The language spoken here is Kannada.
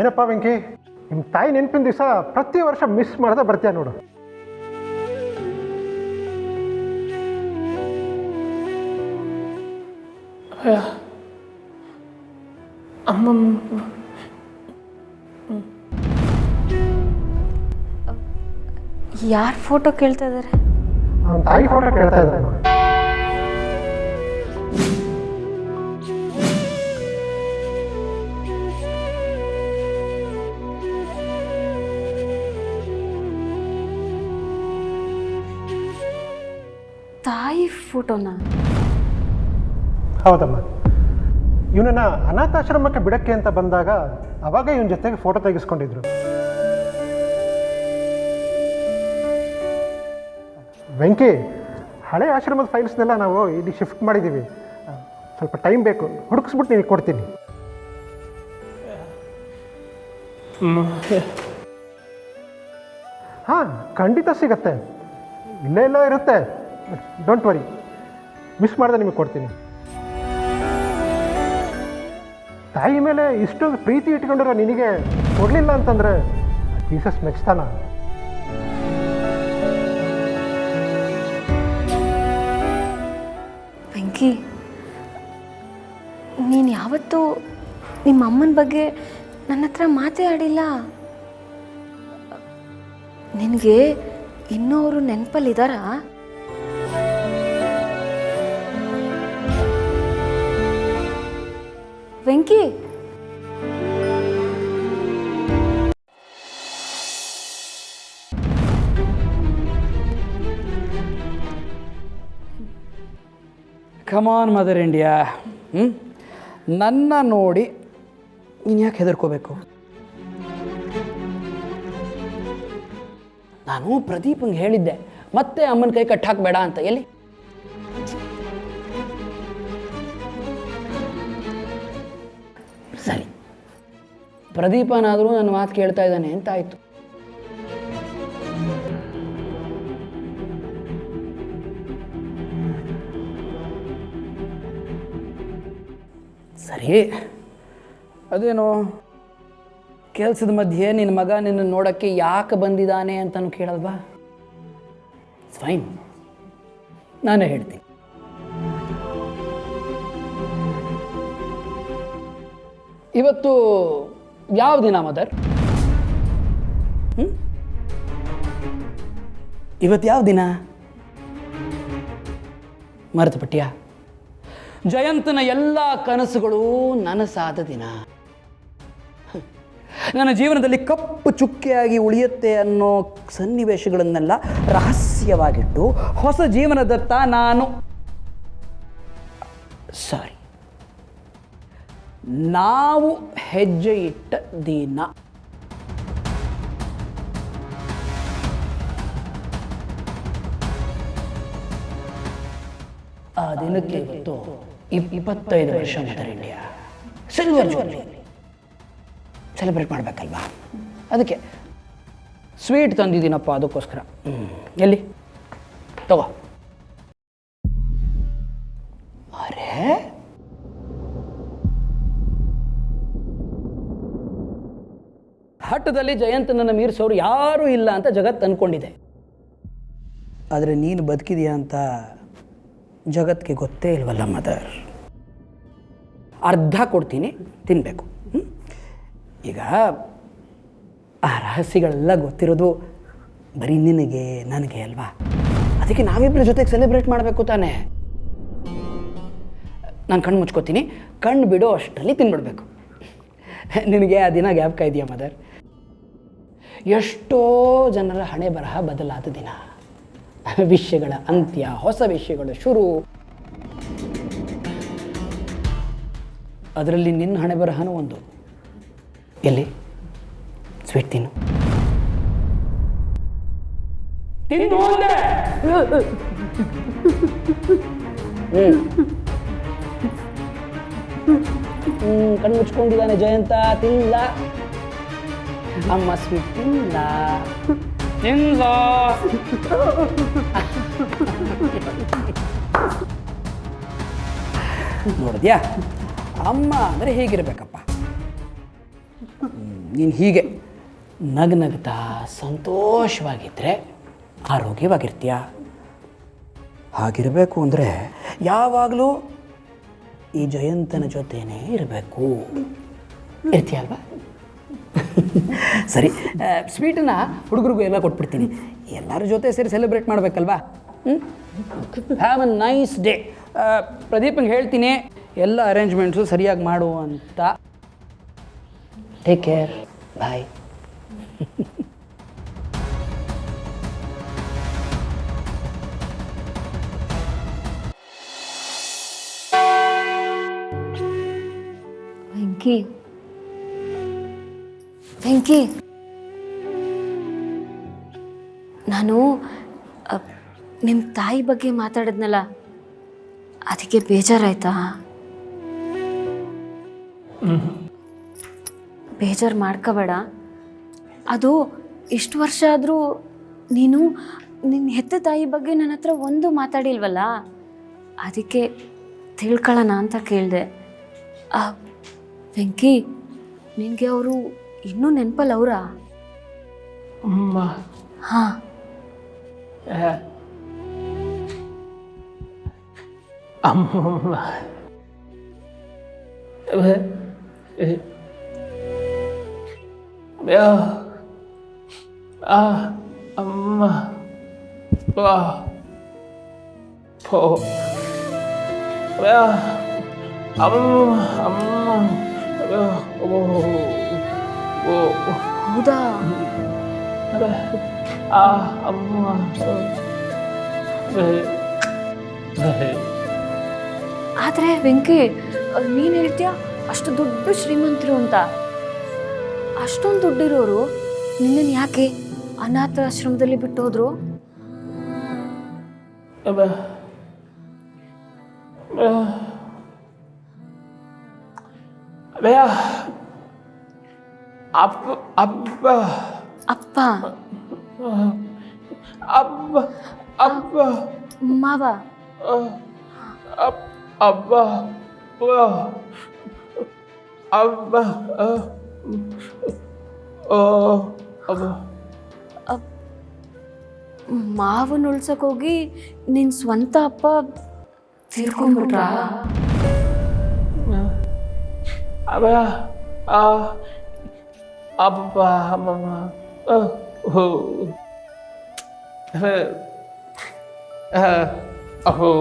ಏನಪ್ಪ ವೆಂಕಿ, ನಿಮ್ಮ ತಾಯಿ ನೆನಪಿನ ದಿವಸ ಪ್ರತಿ ವರ್ಷ ಮಿಸ್ ಮಾಡ್ದೆ ಬರ್ತೀಯ ನೋಡು. ಯಾರ ಫೋಟೋ ಕೇಳ್ತಾ ಇದ್ದಾರೆ? ಅವನ ತಾಯಿ ಫೋಟೋ ಕೇಳ್ತಾ ಇದ್ದಾರೆ ನೋಡಿ. ತಾಯಿ ಫೋಟೋನಾ? ಹೌದಮ್ಮ, ಇವನನ್ನ ಅನಾಥಾಶ್ರಮಕ್ಕೆ ಬಿಡಕ್ಕೆ ಅಂತ ಬಂದಾಗ ಅವಾಗ ಇವನ ಜೊತೆಗೆ ಫೋಟೋ ತೆಗೆಸ್ಕೊಂಡಿದ್ರು. ವೆಂಕಿ, ಹಳೆ ಆಶ್ರಮದ ಫೈಲ್ಸ್ನೆಲ್ಲ ನಾವು ಇಲ್ಲಿ ಶಿಫ್ಟ್ ಮಾಡಿದ್ದೀವಿ. ಸ್ವಲ್ಪ ಟೈಮ್ ಬೇಕು, ಹುಡುಕಿಸ್ಬಿಟ್ಟು ನಿನಗೆ ಕೊಡ್ತೀನಿ. ಹಾಂ, ಖಂಡಿತ ಸಿಗತ್ತೆ, ಇಲ್ಲೇ ಎಲ್ಲೋ ಇರುತ್ತೆ. ಡೋಂಟ್ ವರಿ, ಮಿಸ್ ಮಾಡಿದೆ ನಿಮಗೆ ಕೊಡ್ತೀನಿ. ತಾಯಿ ಮೇಲೆ ಇಷ್ಟೊಂದು ಪ್ರೀತಿ ಇಟ್ಕೊಂಡಿರೋ ನಿನಗೆ ಕೊಡಲಿಲ್ಲ ಅಂತಂದರೆ ಜೀಸಸ್ ಮೆಚ್ತಾನ? ವೆಂಕಿ, ನೀನು ಯಾವತ್ತೂ ನಿಮ್ಮ ಅಮ್ಮನ ಬಗ್ಗೆ ನನ್ನ ಹತ್ರ ಮಾತೇ ಆಡಿಲ್ಲ. ನಿನಗೆ ಇನ್ನೂ ಅವರು ನೆನಪಲ್ಲಿದ್ದಾರಾ? ವೆಂಕಿ, ಕಮಾನ್ ಮದರ್ ಇಂಡಿಯಾ, ನನ್ನ ನೋಡಿ ನೀನು ಯಾಕೆ ಹೆದರ್ಕೋಬೇಕು? ನಾನು ಪ್ರದೀಪಂಗೆ ಹೇಳಿದ್ದೆ ಮತ್ತೆ ಅಮ್ಮನ ಕೈ ಕಟ್ ಹಾಕಬೇಡ ಅಂತ. ಎಲ್ಲಿ? ಸರಿ, ಪ್ರದೀಪನಾದರೂ ನನ್ನ ಮಾತು ಕೇಳ್ತಾ ಇದ್ದಾನೆ ಅಂತ ಆಯಿತು. ಸರಿ, ಅದೇನೋ ಕೆಲಸದ ಮಧ್ಯೆ ನಿನ್ನ ಮಗ ನಿನ್ನ ನೋಡೋಕ್ಕೆ ಯಾಕೆ ಬಂದಿದ್ದಾನೆ ಅಂತಲೂ ಕೇಳಲ್ವಾ? ಫೈನ್, ನಾನೇ ಹೇಳ್ತೀನಿ. ಇವತ್ತು ಯಾವ ದಿನ ಮದರ್? ಇವತ್ತು ಯಾವ ದಿನ? ಮರೆತು ಬಿಟ್ಟಿಯಾ? ಜಯಂತನ ಎಲ್ಲ ಕನಸುಗಳು ನನಸಾದ ದಿನ. ನನ್ನ ಜೀವನದಲ್ಲಿ ಕಪ್ಪು ಚುಕ್ಕೆಯಾಗಿ ಉಳಿಯುತ್ತೆ ಅನ್ನೋ ಸನ್ನಿವೇಶಗಳನ್ನೆಲ್ಲ ರಹಸ್ಯವಾಗಿಟ್ಟು ಹೊಸ ಜೀವನದತ್ತ ನಾವು ಹೆಜ್ಜೆ ಇಟ್ಟ ದಿನ. ಆ ದಿನಕ್ಕೆ ಇವತ್ತು 25 ವರ್ಷ mother India. Silver jubilee celebrate ಮಾಡಬೇಕಲ್ವಾ? ಅದಕ್ಕೆ ಸ್ವೀಟ್ ತಂದಿದ್ದೀನಪ್ಪ, ಅದಕ್ಕೋಸ್ಕರ. ಎಲ್ಲಿ ತಗೋ. ಅರೆ, ಹಠದಲ್ಲಿ ಜಯಂತನನ್ನು ಮೀರಿಸೋರು ಯಾರೂ ಇಲ್ಲ ಅಂತ ಜಗತ್ತು ಅಂದ್ಕೊಂಡಿದೆ. ಆದರೆ ನೀನು ಬದುಕಿದೆಯಾ ಅಂತ ಜಗತ್ತಿಗೆ ಗೊತ್ತೇ ಇಲ್ವಲ್ಲ ಮದರ್. ಅರ್ಧ ಕೊಡ್ತೀನಿ, ತಿನ್ನಬೇಕು. ಈಗ ಆ ರಹಸ್ಯಗಳೆಲ್ಲ ಗೊತ್ತಿರೋದು ಬರೀ ನಿನಗೆ ನನಗೆ ಅಲ್ವಾ? ಅದಕ್ಕೆ ನಾವಿಬ್ಬರ ಜೊತೆಗೆ ಸೆಲೆಬ್ರೇಟ್ ಮಾಡಬೇಕು ತಾನೇ. ನಾನು ಕಣ್ಣು ಮುಚ್ಕೋತೀನಿ, ಕಣ್ಣು ಬಿಡೋ ಅಷ್ಟರಲ್ಲಿ ತಿನ್ಬಿಡ್ಬೇಕು. ನಿನಗೆ ಆ ದಿನ ಜ್ಞಾಪಕ ಇದೆಯಾ ಮದರ್? ಎಷ್ಟೋ ಜನರ ಹಣೆ ಬರಹ ಬದಲಾದ ದಿನ. ವಿಷಯಗಳ ಅಂತ್ಯ, ಹೊಸ ವಿಷಯಗಳು ಶುರು. ಅದರಲ್ಲಿ ನಿನ್ನ ಹಣೆ ಬರಹನೂ ಒಂದು. ಎಲ್ಲಿ? ಸ್ವೀಟ್ ತಿನ್ನು. ಕಣ್ಣು ಮುಚ್ಕೊಂಡಿದ್ದಾನೆ ಜಯಂತ. ತಿಲ್ಲ ಅಮ್ಮ, ಸ್ವೀಟ್ ತಿಲ್ಲ. ನೋಡಿದ್ಯಾ, ಅಮ್ಮ ಅಂದರೆ ಹೇಗಿರ್ಬೇಕಪ್ಪ. ನೀನು ಹೀಗೆ ನಗ್ನಗ್ತಾ ಸಂತೋಷವಾಗಿದ್ದರೆ ಆರೋಗ್ಯವಾಗಿರ್ತೀಯ. ಹಾಗಿರಬೇಕು ಅಂದರೆ ಯಾವಾಗಲೂ ಈ ಜಯಂತನ ಜೊತೆನೇ ಇರಬೇಕು. ಇರ್ತೀಯಲ್ವಾ? ಸರಿ, ಸ್ವೀಟನ್ನು ಹುಡುಗರಿಗೂ ಎಲ್ಲ ಕೊಟ್ಬಿಡ್ತೀನಿ. ಎಲ್ಲರ ಜೊತೆ ಸೇರಿ ಸೆಲೆಬ್ರೇಟ್ ಮಾಡಬೇಕಲ್ವಾ? Have a nice day. ಪ್ರದೀಪಂಗೆ ಹೇಳ್ತೀನಿ ಎಲ್ಲ ಅರೇಂಜ್ಮೆಂಟ್ಸು ಸರಿಯಾಗಿ ಮಾಡು ಅಂತ. Take care, bye. Venky, Venky, ನಾನು ನಿಮ್ಮ ತಾಯಿ ಬಗ್ಗೆ ಮಾತಾಡಿದ್ನಲ್ಲ, ಅದಕ್ಕೆ ಬೇಜಾರಾಯ್ತಾ? ಬೇಜಾರು ಮಾಡ್ಕೋಬೇಡ. ಅದು ಇಷ್ಟು ವರ್ಷ ಆದರೂ ನೀನು ನಿನ್ನ ಹೆತ್ತ ತಾಯಿ ಬಗ್ಗೆ ನನ್ನ ಹತ್ರ ಒಂದು ಮಾತಾಡಿಲ್ವಲ್ಲ, ಅದಕ್ಕೆ ತಿಳ್ಕೊಳ್ಳೋಣ ಅಂತ ಕೇಳಿದೆ. ವೆಂಕಿ, ನಿನಗೆ ಅವರು ಇನ್ನೂ ನೆನಪಲ್ಲ ಅವರಾ? ಹಾಂ. ಅಮ್ಮ ಅಮ್ಮ ಹೌದಾ? ಆದರೆ ವೆಂಕಿ, ನೀನು ಹೇಳ್ತೀಯ ಅಷ್ಟು ದೊಡ್ಡ ಶ್ರೀಮಂತರು ಅಂತ. ಅಷ್ಟೊಂದು ದುಡ್ಡಿರೋರು ನಿನ್ನನ್ನು ಯಾಕೆ ಅನಾಥಾಶ್ರಮದಲ್ಲಿ ಬಿಟ್ಟು ಹೋದ್ರು? ಅಪ್ಪ ಅಪ್ಪ, ಅಪ್ಪ ಅಪ್ಪ ಮಾವ, ಅಪ್ಪ ಅಪ್ಪ ಮಾವನ ಉಳ್ಸಕ್ ಹೋಗಿ ನಿನ್ನ ಸ್ವಂತ ಅಪ್ಪ ತೀರ್ಕೊಂಡ್ಬಿಟ್ರಾ? ಅಪ್ಪ ಅಪ್ಪ ಅಮ್ಮ ಅಹೋ